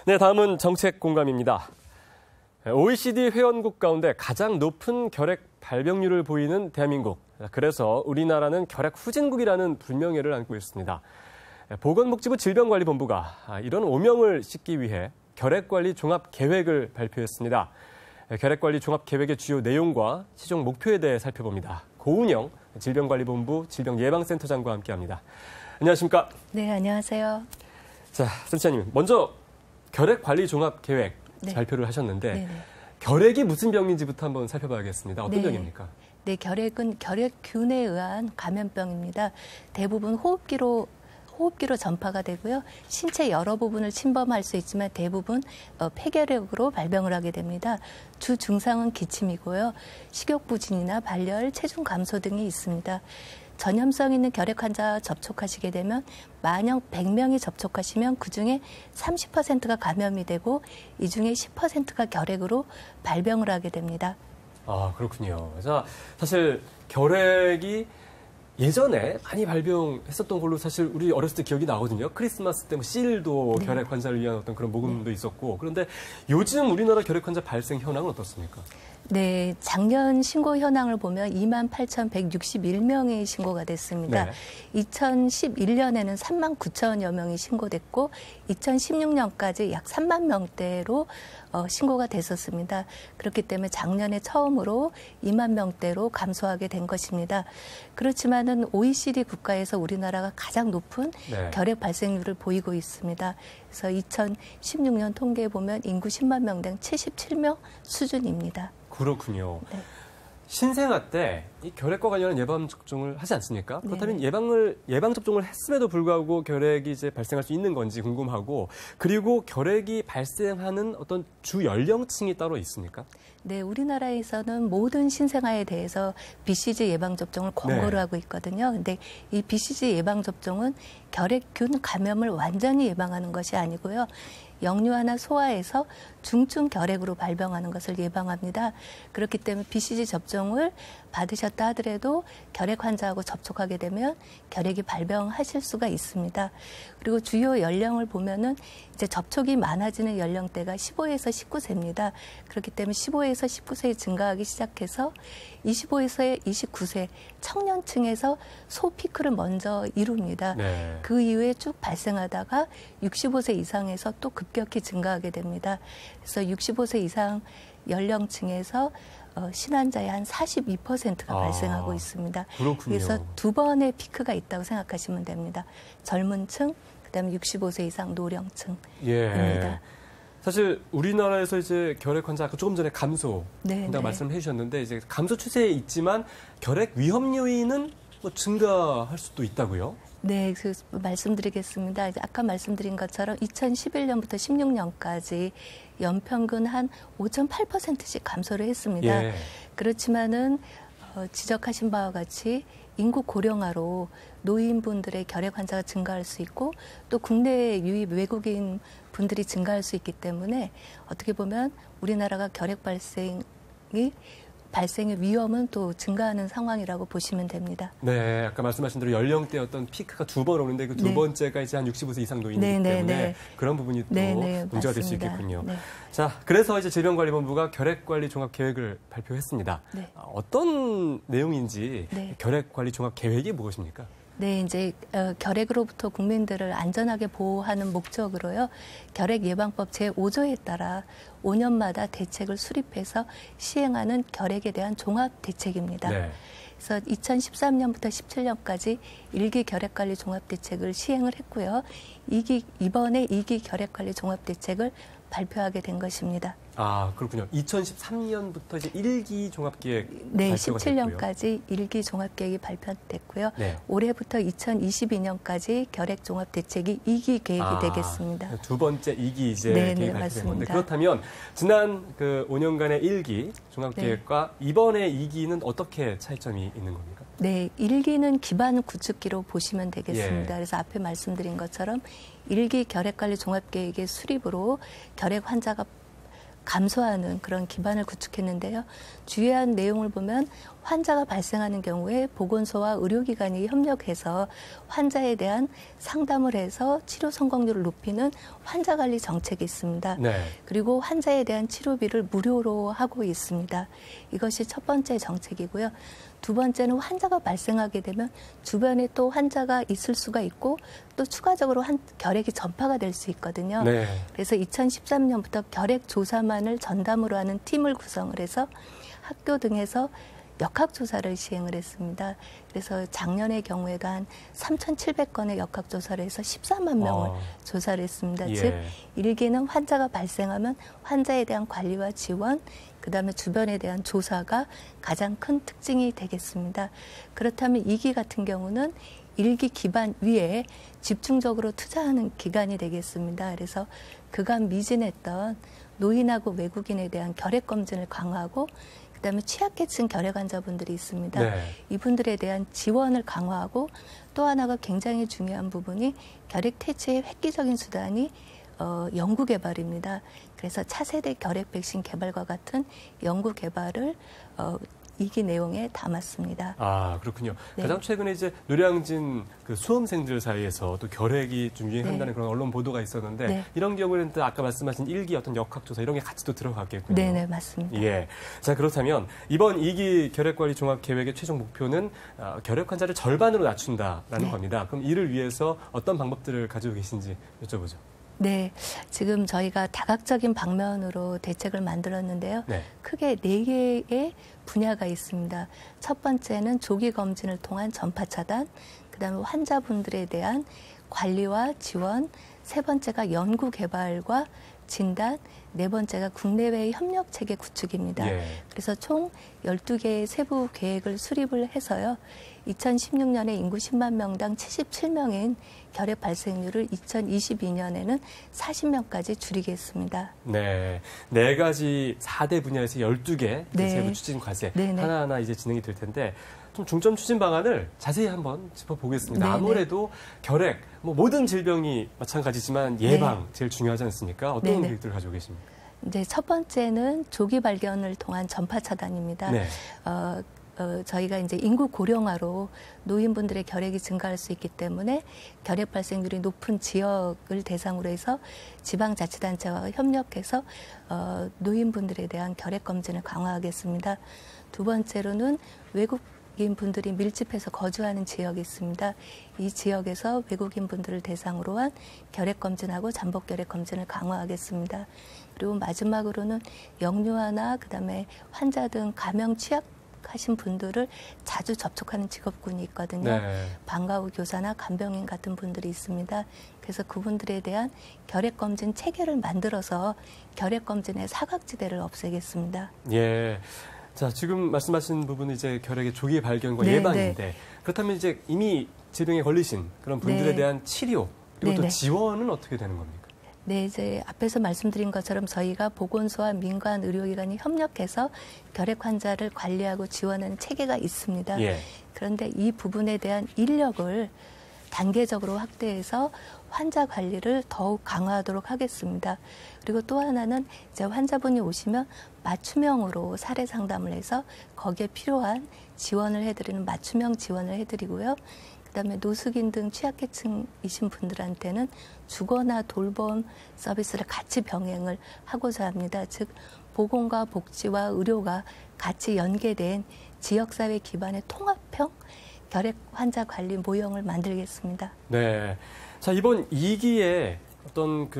네, 다음은 정책 공감입니다. OECD 회원국 가운데 가장 높은 결핵 발병률을 보이는 대한민국. 그래서 우리나라는 결핵 후진국이라는 불명예를 안고 있습니다. 보건복지부 질병관리본부가 이런 오명을 씻기 위해 결핵관리 종합계획을 발표했습니다. 결핵관리 종합계획의 주요 내용과 시정 목표에 대해 살펴봅니다. 고은영 질병관리본부 질병예방센터장과 함께합니다. 안녕하십니까? 네, 안녕하세요. 자, 센터장님, 먼저 결핵관리 종합계획 발표를 하셨는데 네네. 결핵이 무슨 병인지부터 한번 살펴봐야겠습니다. 어떤 병입니까? 네, 결핵은 결핵균에 의한 감염병입니다. 대부분 호흡기로 전파가 되고요. 신체 여러 부분을 침범할 수 있지만 대부분 폐결핵으로 발병을 하게 됩니다. 주 증상은 기침이고요. 식욕부진이나 발열, 체중 감소 등이 있습니다. 전염성 있는 결핵 환자 접촉하시게 되면 만약 100명이 접촉하시면 그중에 30%가 감염이 되고 이 중에 10%가 결핵으로 발병을 하게 됩니다. 아, 그렇군요. 자, 사실 결핵이 예전에 많이 발병했었던 걸로 사실 우리 어렸을 때 기억이 나거든요. 크리스마스 때 실도 결핵 환자를 위한 어떤 그런 모금도 있었고. 그런데 요즘 우리나라 결핵 환자 발생 현황은 어떻습니까? 네, 작년 신고 현황을 보면 28,161명이 신고가 됐습니다. 네. 2011년에는 39,000여 명이 신고됐고 2016년까지 약 3만 명대로 신고가 됐었습니다. 그렇기 때문에 작년에 처음으로 2만 명대로 감소하게 된 것입니다. 그렇지만은 OECD 국가에서 우리나라가 가장 높은 결핵 발생률을 보이고 있습니다. 그래서 2016년 통계에 보면 인구 10만 명당 77명 수준입니다. 그렇군요. 네. 신생아 때 이 결핵과 관련한 예방 접종을 하지 않습니까? 그렇다면 예방 접종을 했음에도 불구하고 결핵이 이제 발생할 수 있는 건지 궁금하고, 그리고 결핵이 발생하는 어떤 주 연령층이 따로 있습니까? 네, 우리나라에서는 모든 신생아에 대해서 BCG 예방 접종을 권고를 하고 있거든요. 근데 이 BCG 예방 접종은 결핵균 감염을 완전히 예방하는 것이 아니고요. 영유아나 소아에서 중증 결핵으로 발병하는 것을 예방합니다. 그렇기 때문에 BCG 접종을 받으셨다 하더라도 결핵 환자하고 접촉하게 되면 결핵이 발병하실 수가 있습니다. 그리고 주요 연령을 보면은 이제 접촉이 많아지는 연령대가 15에서 19세입니다. 그렇기 때문에 15에서 19세에 증가하기 시작해서 25에서 29세 청년층에서 소피크를 먼저 이룹니다. 네. 그 이후에 쭉 발생하다가 65세 이상에서 또 급격히 증가하게 됩니다. 그래서 65세 이상 연령층에서 신환자의 한 42%가 발생하고 있습니다. 그렇군요. 그래서 두 번의 피크가 있다고 생각하시면 됩니다. 젊은 층, 그다음에 65세 이상 노령층입니다. 예. 사실 우리나라에서 이제 결핵 환자 아까 조금 전에 감소한다고 말씀해 주셨는데 이제 감소 추세에 있지만 결핵 위험 요인은 뭐 증가할 수도 있다고요? 네, 말씀드리겠습니다. 아까 말씀드린 것처럼 2011년부터 16년까지 연평균 한 5.8%씩 감소를 했습니다. 예. 그렇지만은 지적하신 바와 같이 인구 고령화로 노인분들의 결핵 환자가 증가할 수 있고 또 국내 유입 외국인 분들이 증가할 수 있기 때문에 어떻게 보면 우리나라가 결핵 발생의 위험은 또 증가하는 상황이라고 보시면 됩니다. 네, 아까 말씀하신 대로 연령대 어떤 피크가 두 번 오는데 그 두 번째가 이제 한 65세 이상 노인이기 때문에 그런 부분이 또 문제가 될 수 있겠군요. 네. 자, 그래서 이제 질병관리본부가 결핵관리 종합계획을 발표했습니다. 네. 어떤 내용인지 결핵관리 종합계획이 무엇입니까? 네, 이제 결핵으로부터 국민들을 안전하게 보호하는 목적으로요. 결핵예방법 제5조에 따라 5년마다 대책을 수립해서 시행하는 결핵에 대한 종합대책입니다. 네. 그래서 2013년부터 17년까지 1기 결핵관리 종합대책을 시행을 했고요. 이번에 2기 결핵관리 종합대책을 발표하게 된 것입니다. 아, 그렇군요. 2013년부터 이제 1기 종합계획 네, 발표가 17년까지 1기 종합계획이 발표됐고요. 네. 올해부터 2022년까지 결핵 종합대책이 2기 계획이 되겠습니다. 두 번째 2기 이제 계획이 발표된 건데 그렇다면 지난 그 5년간의 1기 종합계획과 이번에 2기는 어떻게 차이점이 있는 겁니까? 네, 1기는 기반 구축기로 보시면 되겠습니다. 그래서 앞에 말씀드린 것처럼 1기 결핵관리 종합계획의 수립으로 결핵 환자가 감소하는 그런 기반을 구축했는데요. 주요한 내용을 보면 환자가 발생하는 경우에 보건소와 의료기관이 협력해서 환자에 대한 상담을 해서 치료 성공률을 높이는 환자관리 정책이 있습니다. 네. 그리고 환자에 대한 치료비를 무료로 하고 있습니다. 이것이 첫 번째 정책이고요. 두 번째는 환자가 발생하게 되면 주변에 또 환자가 있을 수가 있고 또 추가적으로 결핵이 전파가 될 수 있거든요. 네. 그래서 2013년부터 결핵 조사만을 전담으로 하는 팀을 구성을 해서 학교 등에서 역학조사를 시행을 했습니다. 그래서 작년의 경우에도 한 3,700건의 역학조사를 해서 14만 명을 조사를 했습니다. 예. 즉, 1기는 환자가 발생하면 환자에 대한 관리와 지원, 그다음에 주변에 대한 조사가 가장 큰 특징이 되겠습니다. 그렇다면 2기 같은 경우는 1기 기반 위에 집중적으로 투자하는 기간이 되겠습니다. 그래서 그간 미진했던 노인하고 외국인에 대한 결핵 검진을 강화하고 그다음에 취약계층 결핵 환자분들이 있습니다. 네. 이분들에 대한 지원을 강화하고 또 하나가 굉장히 중요한 부분이 결핵 퇴치의 획기적인 수단이 연구 개발입니다. 그래서 차세대 결핵 백신 개발과 같은 연구 개발을 2기 내용에 담았습니다. 아, 그렇군요. 네. 가장 최근에 이제 노량진 그 수험생들 사이에서 또 결핵이 좀 유행한다는 네. 그런 언론 보도가 있었는데 네. 이런 경우에는 또 아까 말씀하신 1기 어떤 역학조사 이런 게 같이 또 들어가겠군요. 네, 맞습니다. 예. 자, 그렇다면 이번 2기 결핵관리 종합계획의 최종 목표는 결핵 환자를 절반으로 낮춘다라는 네. 겁니다. 그럼 이를 위해서 어떤 방법들을 가지고 계신지 여쭤보죠. 네, 지금 저희가 다각적인 방면으로 대책을 만들었는데요. 네. 크게 4개의 분야가 있습니다. 첫 번째는 조기 검진을 통한 전파 차단, 그다음에 환자분들에 대한 관리와 지원, 세 번째가 연구 개발과 진단, 네 번째가 국내외 협력 체계 구축입니다. 예. 그래서 총 12개의 세부 계획을 수립을 해서요. 2016년에 인구 10만 명당 77명인 결핵 발생률을 2022년에는 40명까지 줄이겠습니다. 네. 4가지 4대 분야에서 12개 네. 세부 추진 과제 네네. 하나하나 이제 진행이 될 텐데 좀 중점 추진 방안을 자세히 한번 짚어보겠습니다. 네네. 아무래도 결핵, 뭐 모든 질병이 마찬가지지만 예방 제일 중요하지 않습니까? 어떤 네네. 계획들을 가지고 계십니까? 이제 첫 번째는 조기 발견을 통한 전파 차단입니다. 네. 저희가 이제 인구 고령화로 노인분들의 결핵이 증가할 수 있기 때문에 결핵 발생률이 높은 지역을 대상으로 해서 지방자치단체와 협력해서 노인분들에 대한 결핵 검진을 강화하겠습니다. 두 번째로는 외국인 분들이 밀집해서 거주하는 지역이 있습니다. 이 지역에서 외국인 분들을 대상으로 한 결핵 검진하고 잠복 결핵 검진을 강화하겠습니다. 그리고 마지막으로는 영유아나 그다음에 환자 등 감염 취약하신 분들을 자주 접촉하는 직업군이 있거든요. 네. 방과 후 교사나 간병인 같은 분들이 있습니다. 그래서 그분들에 대한 결핵 검진 체계를 만들어서 결핵 검진의 사각지대를 없애겠습니다. 예. 자, 지금 말씀하신 부분은 이제 결핵의 조기 발견과 네, 예방인데 네. 그렇다면 이제 이미 질병에 걸리신 그런 분들에 네. 대한 치료 그리고 또 네, 네. 지원은 어떻게 되는 겁니까? 네, 이제 앞에서 말씀드린 것처럼 저희가 보건소와 민간 의료기관이 협력해서 결핵 환자를 관리하고 지원하는 체계가 있습니다. 예. 그런데 이 부분에 대한 인력을 단계적으로 확대해서 환자 관리를 더욱 강화하도록 하겠습니다. 그리고 또 하나는 이제 환자분이 오시면 맞춤형으로 사례 상담을 해서 거기에 필요한 지원을 해드리는 맞춤형 지원을 해드리고요. 그다음에 노숙인 등 취약계층이신 분들한테는 주거나 돌봄 서비스를 같이 병행을 하고자 합니다. 즉 보건과 복지와 의료가 같이 연계된 지역사회 기반의 통합형 결핵 환자 관리 모형을 만들겠습니다. 네. 자, 이번 2기에 어떤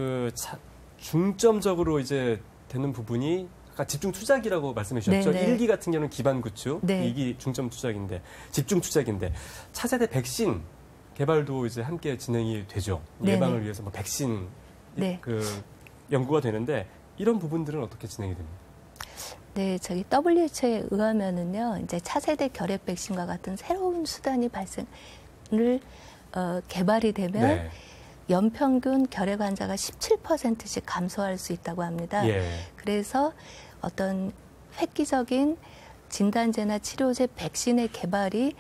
중점적으로 이제 되는 부분이 아까 집중 투자기라고 말씀해 주셨죠. 네네. 1기 같은 경우는 기반 구축, 네. 2기 중점 투자기인데 집중 투자기인데 차세대 백신 개발도 이제 함께 진행이 되죠. 네네. 예방을 위해서 뭐 백신 네. 연구가 되는데 이런 부분들은 어떻게 진행이 됩니까? 네, 저기 WHO에 의하면은요, 이제 차세대 결핵 백신과 같은 새로운 수단이 개발이 되면 네. 연평균 결핵 환자가 17%씩 감소할 수 있다고 합니다. 예. 그래서 어떤 획기적인 진단제나 치료제 백신의 개발이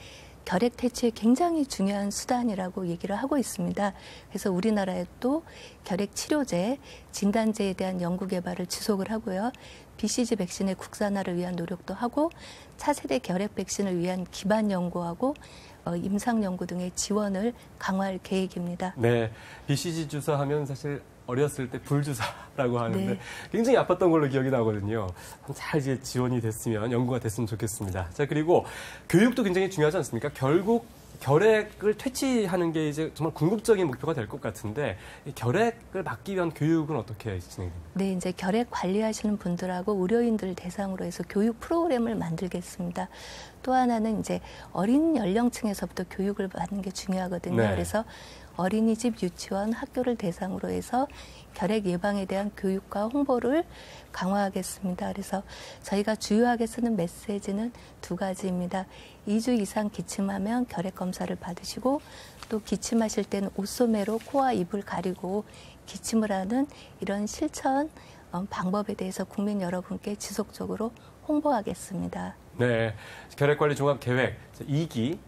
결핵 퇴치에 굉장히 중요한 수단이라고 얘기를 하고 있습니다. 그래서 우리나라에도 결핵 치료제, 진단제에 대한 연구 개발을 지속을 하고요. BCG 백신의 국산화를 위한 노력도 하고 차세대 결핵 백신을 위한 기반 연구하고 임상 연구 등의 지원을 강화할 계획입니다. 네, BCG 주사 하면 사실 어렸을 때 불주사라고 하는데 네. 굉장히 아팠던 걸로 기억이 나거든요. 잘 이제 지원이 됐으면, 연구가 됐으면 좋겠습니다. 자, 그리고 교육도 굉장히 중요하지 않습니까? 결국 결핵을 퇴치하는 게 이제 정말 궁극적인 목표가 될 것 같은데 이 결핵을 막기 위한 교육은 어떻게 진행됩니까? 네, 이제 결핵 관리하시는 분들하고 의료인들 대상으로 해서 교육 프로그램을 만들겠습니다. 또 하나는 이제 어린 연령층에서부터 교육을 받는 게 중요하거든요. 네. 그래서 어린이집, 유치원, 학교를 대상으로 해서 결핵 예방에 대한 교육과 홍보를 강화하겠습니다. 그래서 저희가 주요하게 쓰는 메시지는 두 가지입니다. 2주 이상 기침하면 결핵 검사를 받으시고 또 기침하실 때는 옷소매로 코와 입을 가리고 기침을 하는 이런 실천 방법에 대해서 국민 여러분께 지속적으로 홍보하겠습니다. 네, 결핵관리 종합계획 2기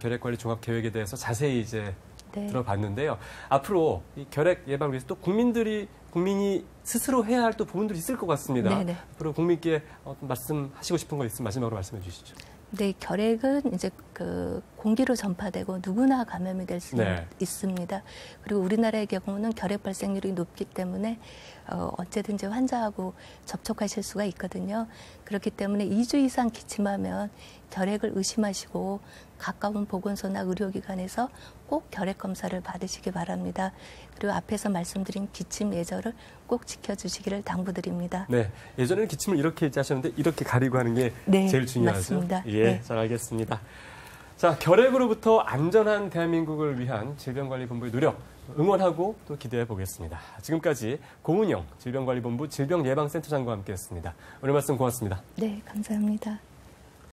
결핵관리 종합계획에 대해서 자세히 이제 네. 들어봤는데요. 앞으로 이 결핵 예방을 위해서 또 국민이 스스로 해야 할 또 부분들이 있을 것 같습니다. 네네. 앞으로 국민께 말씀하시고 싶은 거 있으면 마지막으로 말씀해 주시죠. 네, 결핵은 이제 그 공기로 전파되고 누구나 감염이 될 수 네. 있습니다. 그리고 우리나라의 경우는 결핵 발생률이 높기 때문에 언제든지 환자하고 접촉하실 수가 있거든요. 그렇기 때문에 2주 이상 기침하면 결핵을 의심하시고 가까운 보건소나 의료기관에서 꼭 결핵 검사를 받으시기 바랍니다. 그리고 앞에서 말씀드린 기침 예절을 꼭 지켜주시기를 당부드립니다. 네, 예전에는 기침을 이렇게 하셨는데 이렇게 가리고 하는 게 네, 제일 중요하죠. 맞습니다. 예, 네. 잘 알겠습니다. 자, 결핵으로부터 안전한 대한민국을 위한 질병관리본부의 노력 응원하고 또 기대해 보겠습니다. 지금까지 고은영 질병관리본부 질병예방센터장과 함께했습니다. 오늘 말씀 고맙습니다. 네, 감사합니다.